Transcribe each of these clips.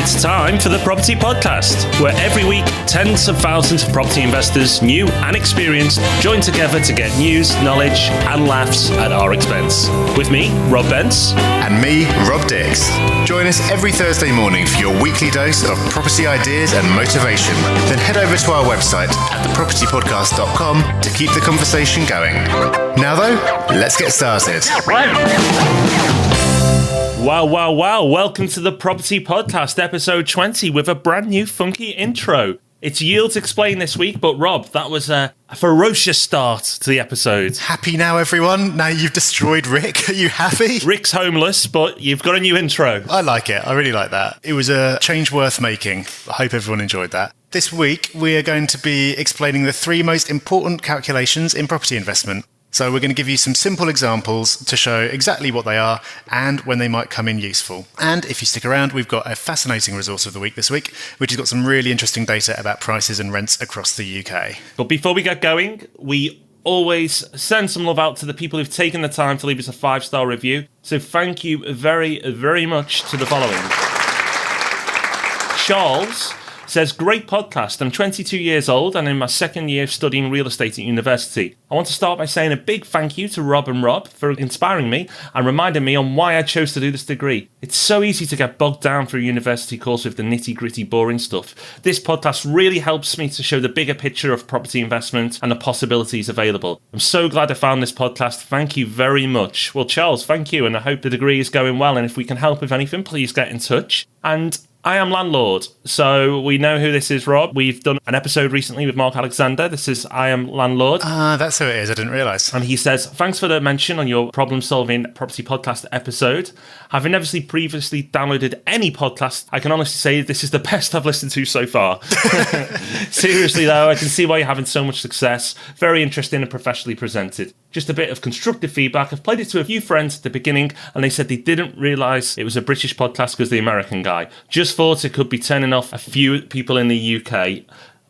It's time for the Property Podcast, where every week tens of thousands of property investors, new and experienced, join together to get news, knowledge and laughs at our expense. With me, Rob Bence. And me, Rob Dix. Join us every Thursday morning for your weekly dose of property ideas and motivation. Then head over to our website at thepropertypodcast.com to keep the conversation going. Now though, let's get started. Wow. Welcome to the Property Podcast, episode 20, with a brand new funky intro. It's Yields Explained this week, but Rob, that was a ferocious start to the episode. Happy now, everyone? Now you've destroyed Rick. Are you happy? Rick's homeless, but you've got a new intro. I like it. I really like that. It was a change worth making. I hope everyone enjoyed that. This week, we are going to be explaining the three most important calculations in property investment. So we're going to give you some simple examples to show exactly what they are and when they might come in useful. And if you stick around, we've got a fascinating resource of the week this week, which has got some really interesting data about prices and rents across the UK. But before we get going, we always send some love out to the people who've taken the time to leave us a 5-star review. So thank you very, very much to the following. Charles says, great podcast. I'm 22 years old and in my second year of studying real estate at university. I want to start by saying a big thank you to Rob and Rob for inspiring me and reminding me on why I chose to do this degree. It's so easy to get bogged down through a university course with the nitty-gritty, boring stuff. This podcast really helps me to show the bigger picture of property investment and the possibilities available. I'm so glad I found this podcast. Thank you very much. Well, Charles, thank you, and I hope the degree is going well, and if we can help with anything, please get in touch. And I am Landlord, so we know who this is, Rob. We've done an episode recently with Mark Alexander. This is I Am Landlord. That's who it is. I didn't realise. And he says, thanks for the mention on your problem-solving property podcast episode. Having never previously downloaded any podcast, I can honestly say this is the best I've listened to so far. Seriously, though, I can see why you're having so much success. Very interesting and professionally presented. Just a bit of constructive feedback. I've played it to a few friends at the beginning, and they said they didn't realise it was a British podcast because the American guy. Just thought it could be turning off a few people in the UK.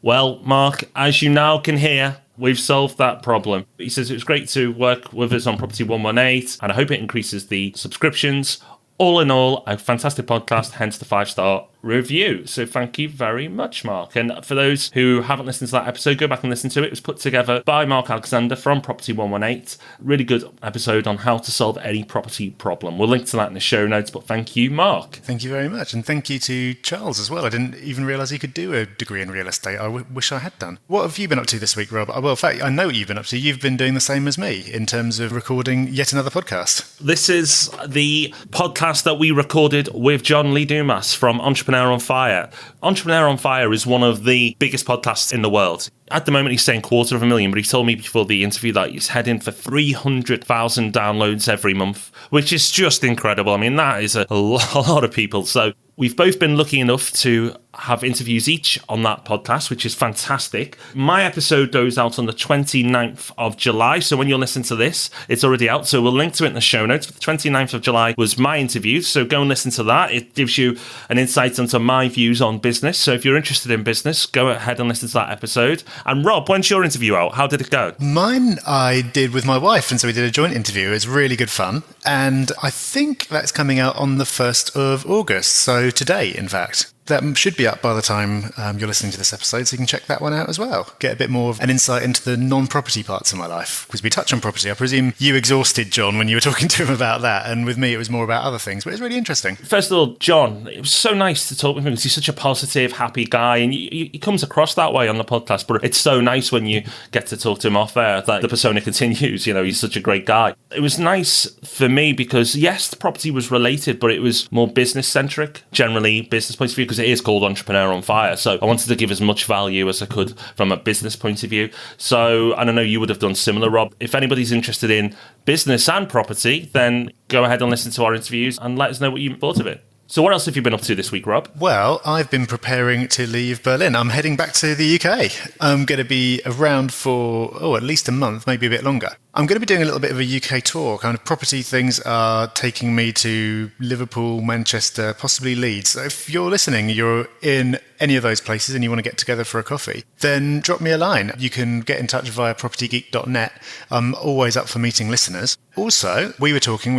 Well, Mark, as you now can hear, we've solved that problem. He says it was great to work with us on Property 118, and I hope it increases the subscriptions. All in all, a fantastic podcast, hence the 5-star review. So thank you very much, Mark. And for those who haven't listened to that episode, go back and listen to it. It was put together by Mark Alexander from Property 118. Really good episode on how to solve any property problem. We'll link to that in the show notes, but thank you, Mark. Thank you very much. And thank you to Charles as well. I didn't even realise he could do a degree in real estate. I wish I had done. What have you been up to this week, Rob? Well, in fact, I know what you've been up to. You've been doing the same as me in terms of recording yet another podcast. This is the podcast that we recorded with John Lee Dumas from Entrepreneur on Fire. Entrepreneur on Fire is one of the biggest podcasts in the world. At the moment, he's saying 250,000, but he told me before the interview that he's heading for 300,000 downloads every month, which is just incredible. I mean, that is a lot of people. So we've both been lucky enough to have interviews each on that podcast, which is fantastic. My episode goes out on the 29th of July. So when you listen to this, it's already out. So we'll link to it in the show notes. But the 29th of July was my interview. So go and listen to that. It gives you an insight into my views on business. So if you're interested in business, go ahead and listen to that episode. And Rob, when's your interview out? How did it go? Mine I did with my wife, and so we did a joint interview. It was really good fun. And I think that's coming out on the 1st of August. So today, in fact. That should be up by the time you're listening to this episode, so you can check that one out as well. Get a bit more of an insight into the non-property parts of my life, because we touch on property. I presume you exhausted John when you were talking to him about that, and with me it was more about other things, but it's really interesting. First of all, John, it was so nice to talk with him because he's such a positive, happy guy, and he comes across that way on the podcast, but it's so nice when you get to talk to him off air that the persona continues. You know, he's such a great guy. It was nice for me because, yes, the property was related, but it was more business-centric, generally business point of view, because it is called Entrepreneur on Fire. So I wanted to give as much value as I could from a business point of view. So I don't know, you would have done similar, Rob. If anybody's interested in business and property, then go ahead and listen to our interviews and let us know what you thought of it. So what else have you been up to this week, Rob? Well, I've been preparing to leave Berlin. I'm heading back to the UK. I'm going to be around for, at least a month, maybe a bit longer. I'm going to be doing a little bit of a UK tour. Kind of property things are taking me to Liverpool, Manchester, possibly Leeds. So if you're listening, you're in any of those places and you want to get together for a coffee, then drop me a line. You can get in touch via propertygeek.net. I'm always up for meeting listeners. Also, we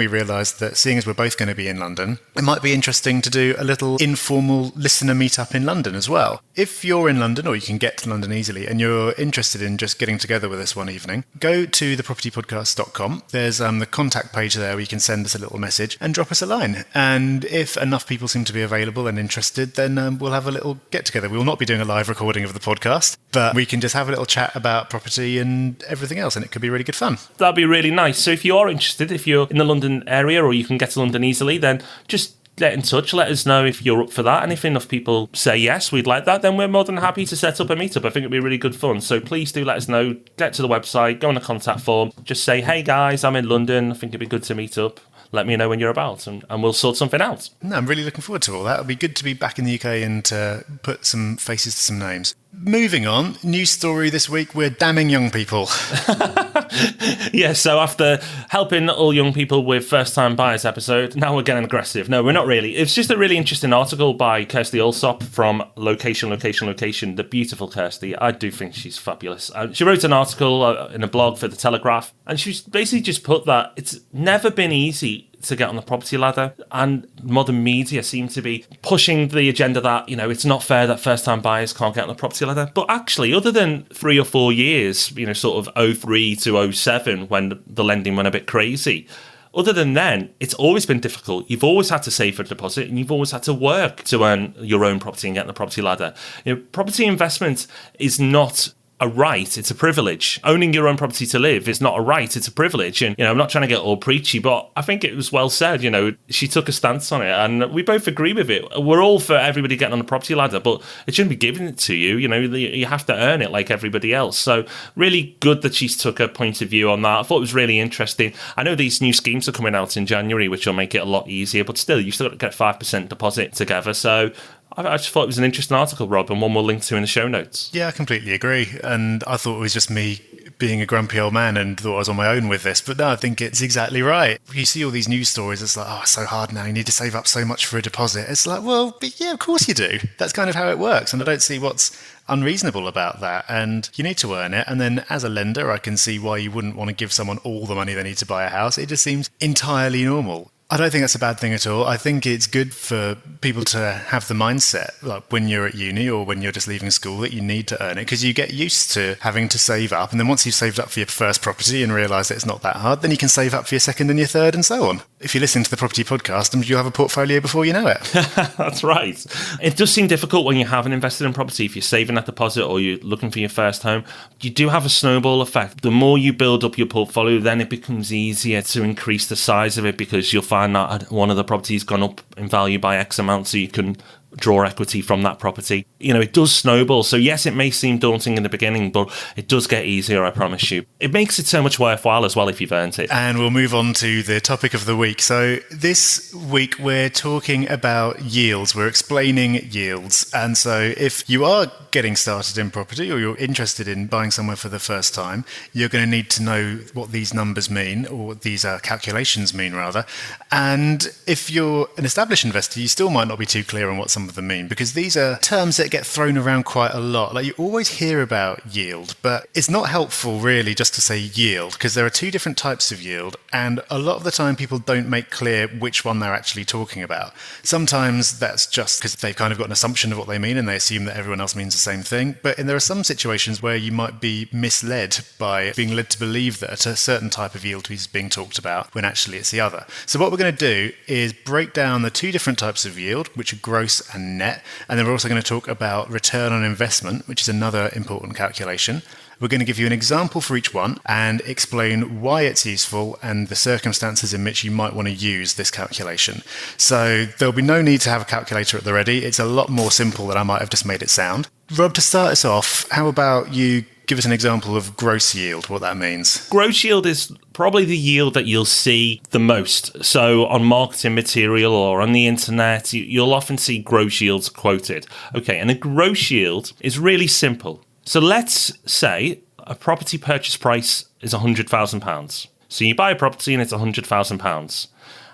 realised that seeing as we're both going to be in London, it might be interesting to do a little informal listener meetup in London as well. If you're in London, or you can get to London easily, and you're interested in just getting together with us one evening, go to thepropertypodcast.com. There's the contact page there where you can send us a little message and drop us a line. And if enough people seem to be available and interested, then we'll have a little get together. We will not be doing a live recording of the podcast, but we can just have a little chat about property and everything else, and it could be really good fun. That'd be really nice. So if you are interested, if you're in the London area or you can get to London easily, then just get in touch, let us know if you're up for that, and if enough people say yes, we'd like that, then we're more than happy to set up a meetup. I think it'd be really good fun. So please do let us know. Get to the website, go on the contact form, just say, hey guys, I'm in London, I think it'd be good to meet up. Let me know when you're about, and we'll sort something out. No, I'm really looking forward to all that. It'll be good to be back in the UK and to put some faces to some names. Moving on, news story this week, we're damning young people. Yeah, so after helping all young people with first-time buyers episode, now we're getting aggressive. No, we're not really. It's just a really interesting article by Kirsty Allsop from Location, the beautiful Kirsty. I do think she's fabulous. She wrote an article in a blog for The Telegraph, and she's basically just put that it's never been easy to get on the property ladder, and modern media seem to be pushing the agenda that, you know, it's not fair that first-time buyers can't get on the property ladder. But actually, other than 3 or 4 years, you know, sort of 03 to 07, when the lending went a bit crazy, other than then, it's always been difficult. You've always had to save for a deposit, and you've always had to work to earn your own property and get on the property ladder. You know, property investment is not a right, it's a privilege. Owning your own property to live is not a right, it's a privilege. And, you know, I'm not trying to get all preachy, but I think it was well said. You know, she took a stance on it, and we both agree with it. We're all for everybody getting on the property ladder, but it shouldn't be given it to you. You know, you have to earn it like everybody else. So really good that she's took a point of view on that. I thought it was really interesting. I know these new schemes are coming out in January, which will make it a lot easier, but still, you've still got to get 5% deposit together. So I just thought it was an interesting article, Rob, and one we'll link to in the show notes. Yeah, I completely agree. And I thought it was just me being a grumpy old man and thought I was on my own with this. But no, I think it's exactly right. You see all these news stories, it's like, oh, it's so hard now. You need to save up so much for a deposit. It's like, well, but yeah, of course you do. That's kind of how it works. And I don't see what's unreasonable about that. And you need to earn it. And then as a lender, I can see why you wouldn't want to give someone all the money they need to buy a house. It just seems entirely normal. I don't think that's a bad thing at all. I think it's good for people to have the mindset, like when you're at uni or when you're just leaving school, that you need to earn it, because you get used to having to save up. And then once you've saved up for your first property and realise that it's not that hard, then you can save up for your second and your third and so on. If you're listening to the Property Podcast, and you'll have a portfolio before you know it. That's right. It does seem difficult when you haven't invested in property. If you're saving that deposit or you're looking for your first home, you do have a snowball effect. The more you build up your portfolio, then it becomes easier to increase the size of it, because you'll find that one of the properties gone up in value by X amount, so you can draw equity from that property. You know, it does snowball. So yes, it may seem daunting in the beginning, but it does get easier, I promise you. It makes it so much worthwhile as well if you've earned it. And we'll move on to the topic of the week. So this week we're talking about yields. We're explaining yields. And so if you are getting started in property, or you're interested in buying somewhere for the first time, you're going to need to know what these numbers mean, or what these calculations mean rather. And if you're an established investor, you still might not be too clear on what some of them mean, because these are terms that get thrown around quite a lot. Like, you always hear about yield, but it's not helpful really just to say yield, because there are two different types of yield, and a lot of the time people don't make clear which one they're actually talking about. Sometimes that's just because they've kind of got an assumption of what they mean and they assume that everyone else means the same thing. But there are some situations where you might be misled by being led to believe that a certain type of yield is being talked about when actually it's the other. So what we're going to do is break down the two different types of yield, which are gross and net, and then we're also going to talk about return on investment, which is another important calculation. We're going to give you an example for each one and explain why it's useful and the circumstances in which you might want to use this calculation. So there'll be no need to have a calculator at the ready. It's a lot more simple than I might have just made it sound. Rob, to start us off, how about you give us an example of gross yield, what that means? Gross yield is probably the yield that you'll see the most. So on marketing material or on the internet, you'll often see gross yields quoted. Okay, and a gross yield is really simple. So let's say a property purchase price is £100,000. So you buy a property and it's £100,000.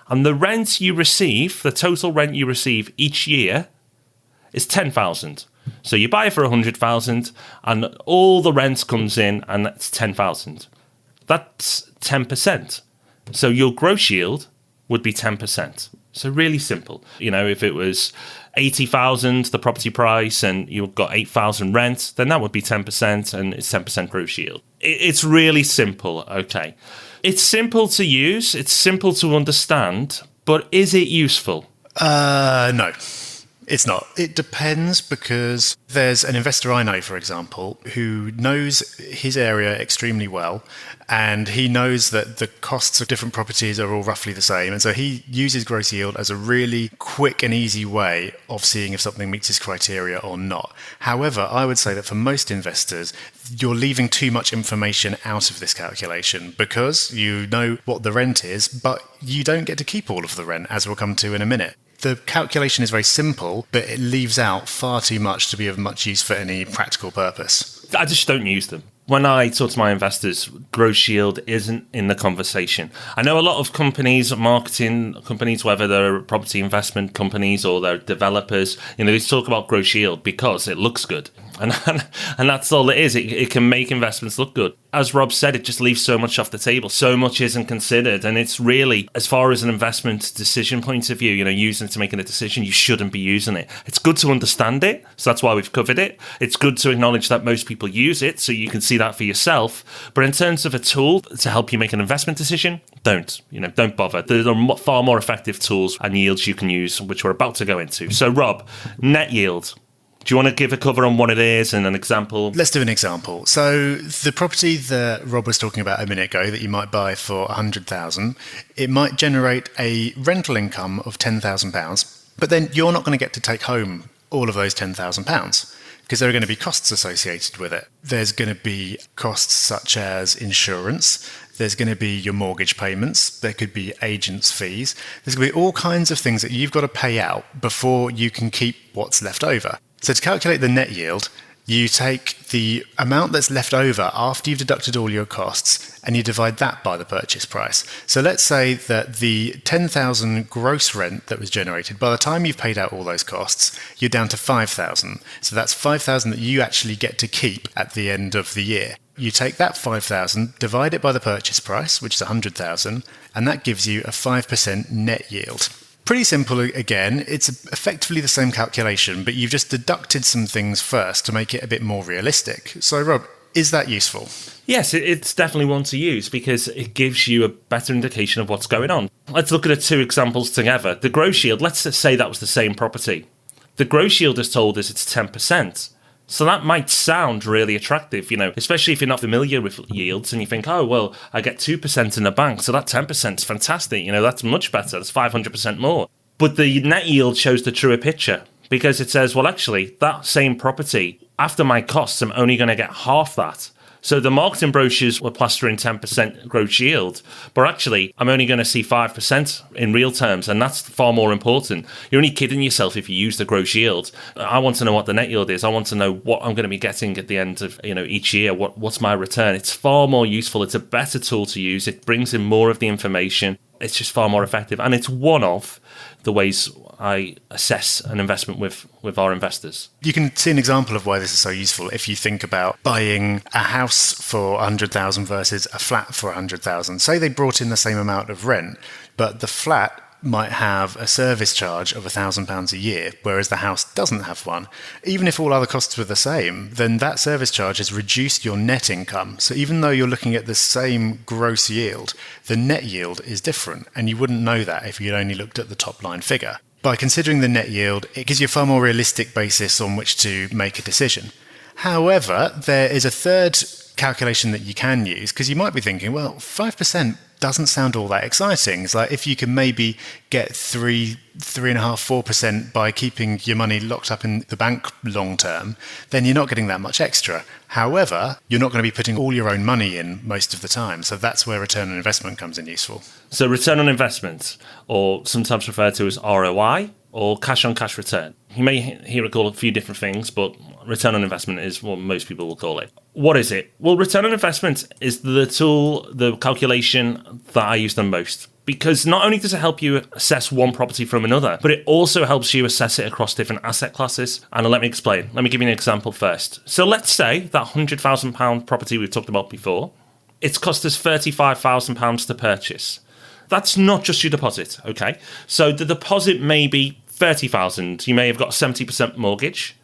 And the rent you receive, the total rent you receive each year is £10,000. So you buy for £100,000 and all the rent comes in and that's £10,000. That's 10%. So your gross yield would be 10%. So really simple. You know, if it was 80,000 the property price and you've got 8,000 rent, then that would be 10% and it's 10% gross yield. It's really simple, okay. It's simple to use, it's simple to understand, but is it useful? No. It's not. It depends, because there's an investor I know, for example, who knows his area extremely well, and he knows that the costs of different properties are all roughly the same. And so he uses gross yield as a really quick and easy way of seeing if something meets his criteria or not. However, I would say that for most investors, you're leaving too much information out of this calculation, because you know what the rent is, but you don't get to keep all of the rent, as we'll come to in a minute. The calculation is very simple, but it leaves out far too much to be of much use for any practical purpose. I just don't use them. When I talk to my investors, gross yield isn't in the conversation. I know a lot of companies, marketing companies, whether they're property investment companies or they're developers, they talk about gross yield because it looks good. And that's all it is. It can make investments look good. As Rob said, it just leaves so much off the table. So much isn't considered. And it's really, as far as an investment decision point of view, using it to making a decision, you shouldn't be using it. It's good to understand it. So that's why we've covered it. It's good to acknowledge that most people use it so you can see that for yourself. But in terms of a tool to help you make an investment decision, don't bother. There are far more effective tools and yields you can use, which we're about to go into. So Rob, net yield. Do you want to give a cover on what it is and an example? Let's do an example. So the property that Rob was talking about a minute ago that you might buy for $100,000, it might generate a rental income of £10,000, but then you're not going to get to take home all of those £10,000 because there are going to be costs associated with it. There's going to be costs such as insurance. There's going to be your mortgage payments. There could be agents' fees. There's going to be all kinds of things that you've got to pay out before you can keep what's left over. So to calculate the net yield, you take the amount that's left over after you've deducted all your costs and you divide that by the purchase price. So let's say that the 10,000 gross rent that was generated, by the time you've paid out all those costs, you're down to 5,000. So that's 5,000 that you actually get to keep at the end of the year. You take that 5,000, divide it by the purchase price, which is 100,000, and that gives you a 5% net yield. Pretty simple again. It's effectively the same calculation, but you've just deducted some things first to make it a bit more realistic. So, Rob, is that useful? Yes, it's definitely one to use because it gives you a better indication of what's going on. Let's look at the two examples together. The gross yield, let's say that was the same property. The gross yield has told us it's 10%. So that might sound really attractive, especially if you're not familiar with yields and you think, oh, well, I get 2% in the bank, so that 10% is fantastic. That's much better. That's 500% more. But the net yield shows the truer picture because it says, well, actually, that same property, after my costs, I'm only going to get half that. So the marketing brochures were plastering 10% gross yield, but actually I'm only going to see 5% in real terms, and that's far more important. You're only kidding yourself if you use the gross yield. I want to know what the net yield is. I want to know what I'm going to be getting at the end of each year. What's my return? It's far more useful. It's a better tool to use. It brings in more of the information. It's just far more effective, and it's one of the ways I assess an investment with our investors. You can see an example of why this is so useful if you think about buying a house for 100,000 versus a flat for 100,000. Say they brought in the same amount of rent, but the flat might have a service charge of £1,000 a year, whereas the house doesn't have one. Even if all other costs were the same, then that service charge has reduced your net income. So even though you're looking at the same gross yield, the net yield is different, and you wouldn't know that if you'd only looked at the top line figure. By considering the net yield, it gives you a far more realistic basis on which to make a decision. However, there is a third calculation that you can use, because you might be thinking, well, 5% doesn't sound all that exciting. It's like if you can maybe get 3.5%, 4% by keeping your money locked up in the bank long term, then you're not getting that much extra. However, you're not going to be putting all your own money in most of the time. So that's where return on investment comes in useful. So return on investment, or sometimes referred to as ROI, or cash on cash return. You may hear it called a few different things, but return on investment is what most people will call it. What is it? Well, return on investment is the tool, the calculation that I use the most. Because not only does it help you assess one property from another, but it also helps you assess it across different asset classes. And let me explain. Let me give you an example first. So let's say that £100,000 property we've talked about before, it's cost us £35,000 to purchase. That's not just your deposit, okay? So the deposit may be 30,000. You may have got a 70% mortgage,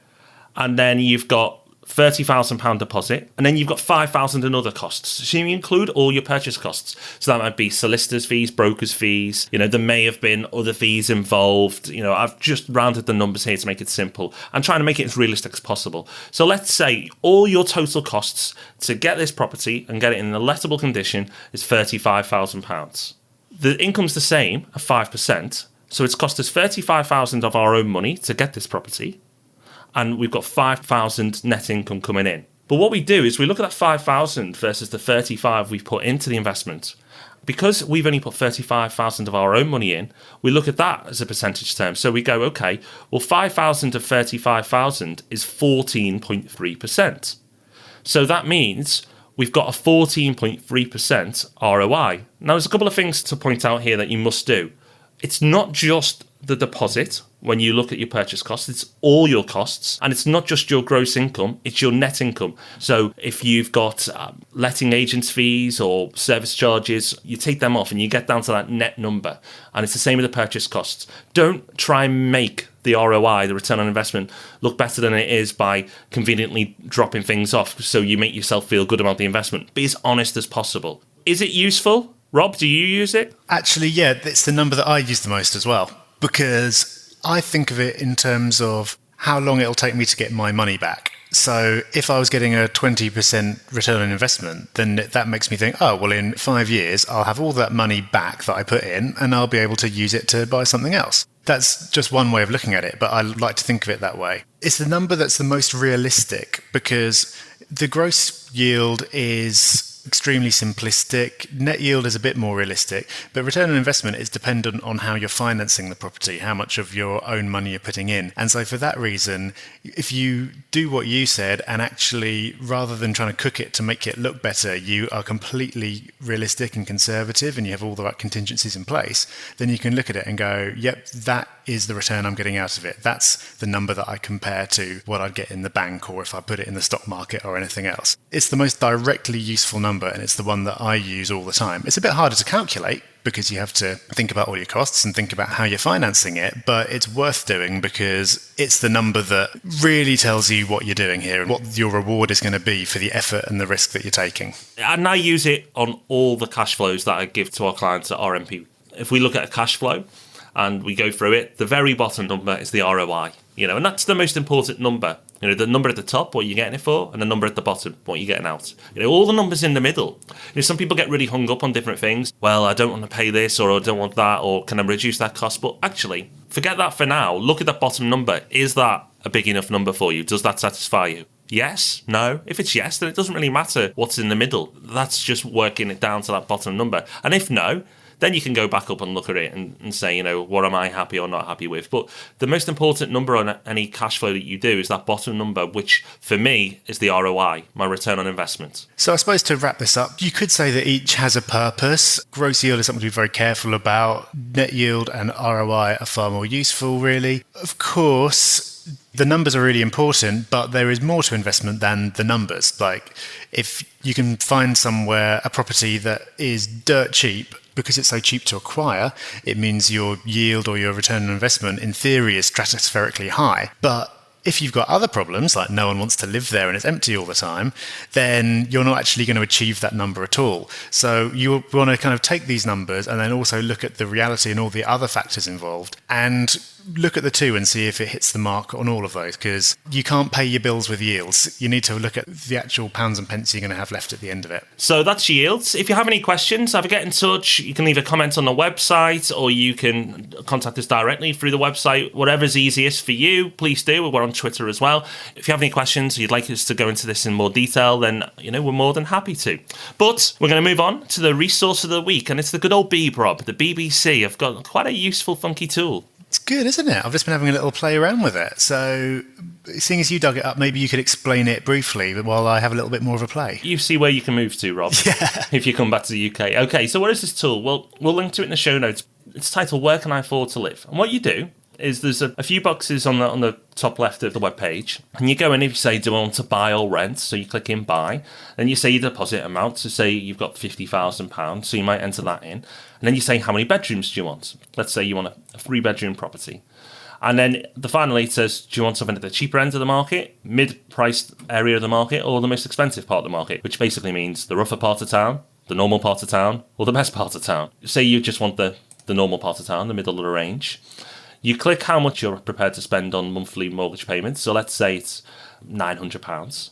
and then you've got £30,000 deposit, and then you've got 5,000 in other costs. So you include all your purchase costs. So that might be solicitors' fees, brokers' fees. There may have been other fees involved. I've just rounded the numbers here to make it simple. I'm trying to make it as realistic as possible. So let's say all your total costs to get this property and get it in a lettable condition is £35,000. The income's the same at 5%. So it's cost us £35,000 of our own money to get this property, and we've got 5,000 net income coming in. But what we do is we look at that 5,000 versus the 35 we've put into the investment. Because we've only put 35,000 of our own money in, we look at that as a percentage term. So we go, okay, well, 5,000 of 35,000 is 14.3%. So that means we've got a 14.3% ROI. Now, there's a couple of things to point out here that you must do. It's not just the deposit when you look at your purchase costs, it's all your costs, and it's not just your gross income, it's your net income. So if you've got letting agents fees or service charges, you take them off and you get down to that net number. And it's the same with the purchase costs. Don't try and make the ROI, the return on investment, look better than it is by conveniently dropping things off so you make yourself feel good about the investment. Be as honest as possible. Is it useful? Rob, do you use it? Actually, yeah, it's the number that I use the most as well, because I think of it in terms of how long it'll take me to get my money back. So if I was getting a 20% return on investment, then that makes me think, oh, well, in 5 years, I'll have all that money back that I put in and I'll be able to use it to buy something else. That's just one way of looking at it, but I like to think of it that way. It's the number that's the most realistic because the gross yield is extremely simplistic. Net yield is a bit more realistic, but return on investment is dependent on how you're financing the property, how much of your own money you're putting in. And so for that reason, if you do what you said and actually, rather than trying to cook it to make it look better, you are completely realistic and conservative and you have all the right contingencies in place, then you can look at it and go, yep, that is the return I'm getting out of it. That's the number that I compare to what I'd get in the bank or if I put it in the stock market or anything else. It's the most directly useful number, and it's the one that I use all the time. It's a bit harder to calculate because you have to think about all your costs and think about how you're financing it, but it's worth doing because it's the number that really tells you what you're doing here and what your reward is going to be for the effort and the risk that you're taking. And I use it on all the cash flows that I give to our clients at RMP. If we look at a cash flow and we go through it, the very bottom number is the ROI, and that's the most important number. The number at the top, what you're getting it for, and the number at the bottom, what you're getting out. All the numbers in the middle. Some people get really hung up on different things. Well, I don't want to pay this, or I don't want that, or can I reduce that cost? But actually, forget that for now. Look at that bottom number. Is that a big enough number for you? Does that satisfy you? Yes? No? If it's yes, then it doesn't really matter what's in the middle. That's just working it down to that bottom number. And if no, then you can go back up and look at it and say, what am I happy or not happy with? But the most important number on any cash flow that you do is that bottom number, which for me is the ROI, my return on investment. So I suppose to wrap this up, you could say that each has a purpose. Gross yield is something to be very careful about. Net yield and ROI are far more useful, really. Of course, the numbers are really important, but there is more to investment than the numbers. Like if you can find somewhere a property that is dirt cheap, because it's so cheap to acquire, it means your yield or your return on investment in theory is stratospherically high. But if you've got other problems, like no one wants to live there and it's empty all the time, then you're not actually going to achieve that number at all. So you want to kind of take these numbers and then also look at the reality and all the other factors involved and look at the two and see if it hits the mark on all of those, because you can't pay your bills with yields. You need to look at the actual pounds and pence you're going to have left at the end of it. So that's yields. If you have any questions, either get in touch. You can leave a comment on the website or you can contact us directly through the website. Whatever's easiest for you, please do. We're on Twitter as well. If you have any questions or you'd like us to go into this in more detail, then we're more than happy to. But we're going to move on to the resource of the week, and it's the good old Beeb, Rob. The BBC have got quite a useful, funky tool. It's good, isn't it? I've just been having a little play around with it. So, seeing as you dug it up, maybe you could explain it briefly while I have a little bit more of a play. You see where you can move to, Rob, if you come back to the UK. Okay, so what is this tool? Well, we'll link to it in the show notes. It's titled Where Can I Afford to Live? And what you do is there's a few boxes on the top left of the web page, and you go in and you say, do I want to buy or rent? So you click in buy, then you say your deposit amount, so say you've got £50,000, so you might enter that in, and then you say how many bedrooms do you want? Let's say you want a 3-bedroom property. And then finally it says, do you want something at the cheaper end of the market, mid-priced area of the market, or the most expensive part of the market, which basically means the rougher part of town, the normal part of town, or the best part of town. Say you just want the normal part of town, the middle of the range. You click how much you're prepared to spend on monthly mortgage payments. So let's say it's £900.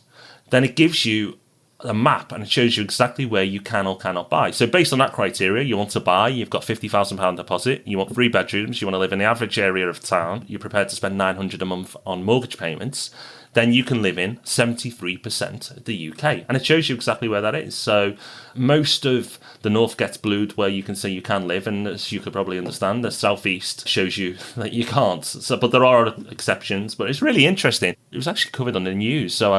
Then it gives you a map and it shows you exactly where you can or cannot buy. So based on that criteria, you want to buy, you've got £50,000 deposit, you want 3 bedrooms, you want to live in the average area of town, you're prepared to spend £900 a month on mortgage payments, then you can live in 73% of the UK. And it shows you exactly where that is. So most of the north gets blued where you can say you can live, and as you could probably understand, the southeast shows you that you can't. So, but there are exceptions, but it's really interesting. It was actually covered on the news, so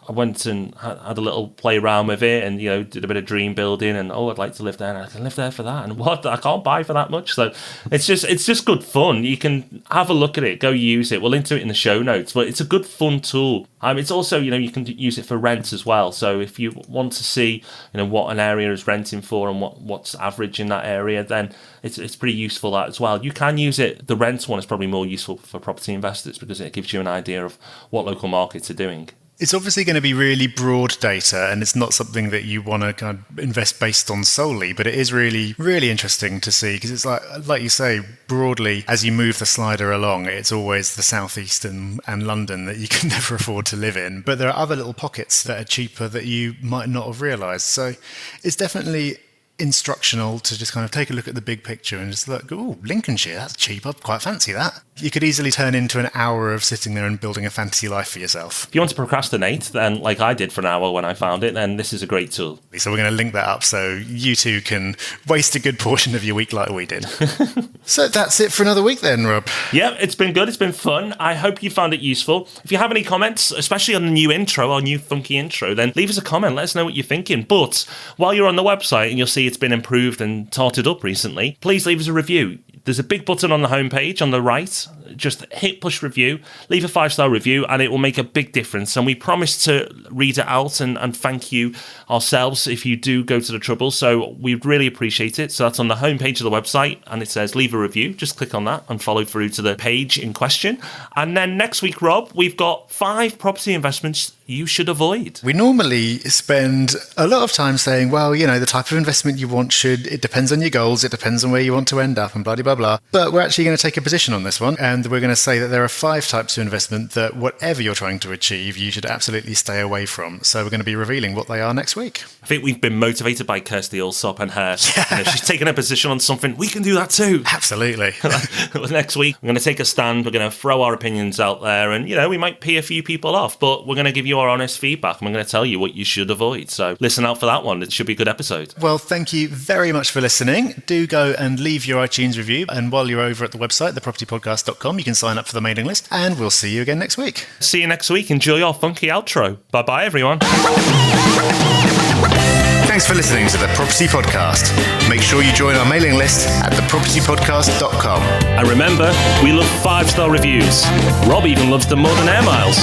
I went and had a little play around with it and, did a bit of dream building and, I'd like to live there and I can live there for that. And what? I can't buy for that much. So it's just good fun. You can have a look at it, go use it. We'll link to it in the show notes, but it's a good fun tool. It's also, you can use it for rent as well. So if you want to see, what an area is renting for and what's average in that area, then it's pretty useful that as well. You can use it. The rent one is probably more useful for property investors because it gives you an idea of what local markets are doing. It's obviously going to be really broad data, and it's not something that you want to kind of invest based on solely, but it is really, really interesting to see because it's like you say, broadly, as you move the slider along, it's always the southeast and London that you can never afford to live in. But there are other little pockets that are cheaper that you might not have realised. So it's definitely instructional to just kind of take a look at the big picture and just look, oh, Lincolnshire, that's cheap. I'd quite fancy that. You could easily turn into an hour of sitting there and building a fantasy life for yourself. If you want to procrastinate, then like I did for an hour when I found it, then this is a great tool. So we're going to link that up so you too can waste a good portion of your week like we did. So that's it for another week then, Rob. Yeah, it's been good. It's been fun. I hope you found it useful. If you have any comments, especially on the new intro, our new funky intro, then leave us a comment. Let us know what you're thinking. But while you're on the website and you'll see it's been improved and tarted up recently, please leave us a review. There's a big button on the homepage on the right. Just hit push review, leave a 5-star review, and it will make a big difference. And we promise to read it out and thank you ourselves if you do go to the trouble. So we'd really appreciate it. So that's on the homepage of the website, and it says leave a review. Just click on that and follow through to the page in question. And then next week, Rob, we've got 5 property investments you should avoid. We normally spend a lot of time saying, well, the type of investment you want it depends on your goals, it depends on where you want to end up and blah, blah, blah. But we're actually going to take a position on this one, and we're going to say that there are 5 types of investment that whatever you're trying to achieve, you should absolutely stay away from. So we're going to be revealing what they are next week. I think we've been motivated by Kirsty Allsop and her. Yeah. She's taken a position on something. We can do that too. Absolutely. Next week, we're going to take a stand. We're going to throw our opinions out there, and we might pee a few people off, but we're going to give you our honest feedback, and we're going to tell you what you should avoid. So listen out for that one. It should be a good episode. Well, thank you very much for listening. Do go and leave your iTunes review, and while you're over at the website, thepropertypodcast.com, you can sign up for the mailing list, and we'll see you again next week. See you next week. Enjoy your funky outro. Bye-bye, everyone. Thanks for listening to The Property Podcast. Make sure you join our mailing list at thepropertypodcast.com. And remember, we love 5-star reviews. Rob even loves them more than air miles.